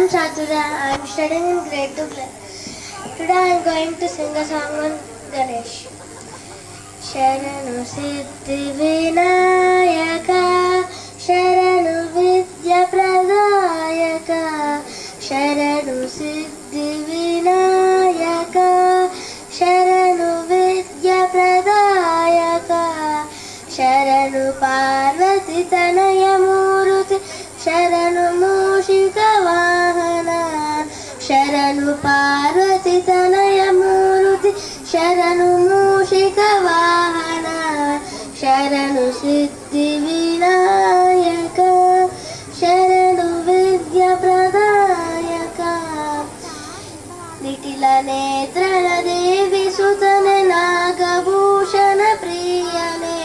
am Chatura. I am studying in grade 2 class. Today I am going to sing a song on Ganesh. Sharanu Siddhi Vinayaka, Sharanu Vidya Pradayaka, Sharanu Siddhi Vinayaka, Sharanu Vidya Pradayaka, Sharanu Parvati Tanaya Muruti, Sharanu Mushika Vahana, Sharanu Parvati Tanaya Muruti, Sharanu Mushika Vahana, Sharanu Siddhi Vinayaka, Sharanu Vidya Pradayaka. Nitila Netrana Devi Sutane Nagabhushana Priyane,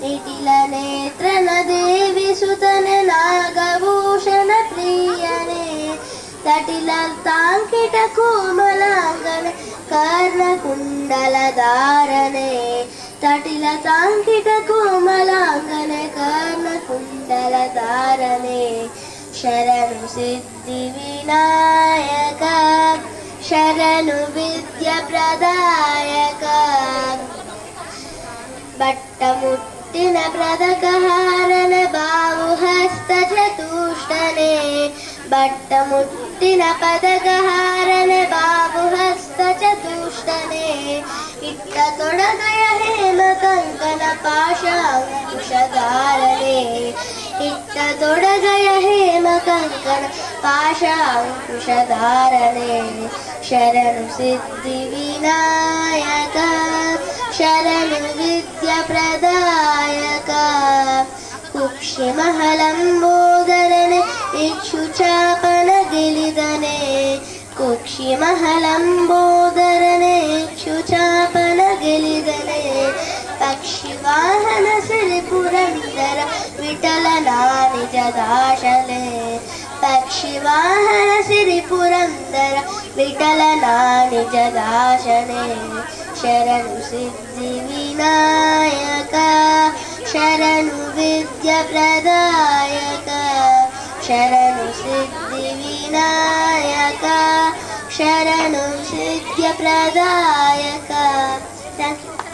Nitila Netrana Devi Sutane Nagabhushana Priyane, Tatila Tankita Komalangane Karna Kundala Dharane, Tatila Tankita Komalangane Karna Kundala Dharane, Sharanu Siddhi Vinayaka, Sharanu Vidya Pradayaka. Battamuttina Pradakaharana Bahuhasta Chatushtane, Battamuttina Padakaharana Bahuhasta Chatushtane, Itta Todagaya Hema Kankana Pasha Ankushadharane, Itta Todagaya Hema Kankana Pasha Ankushadharane, Sharanu Siddhi Vinayaka, Sharanu Vidya Pradayaka. Kukshi Mahalambodharane Ikshuchapana Gilidane, Kukshi Mahalambodharane Ikshuchapana Gilidane, Pakshi Vahana Siri Purandara Vitalana Nijadashale, Pakshi Vahana Siri Purandara Vitalana Nijadashale, Sharanu Siddhi Vinayaka, Sharanu Vidya Pradayaka, Sharanu Siddhi Vinayaka, Sharanu Vidya Pradayaka. Thank you.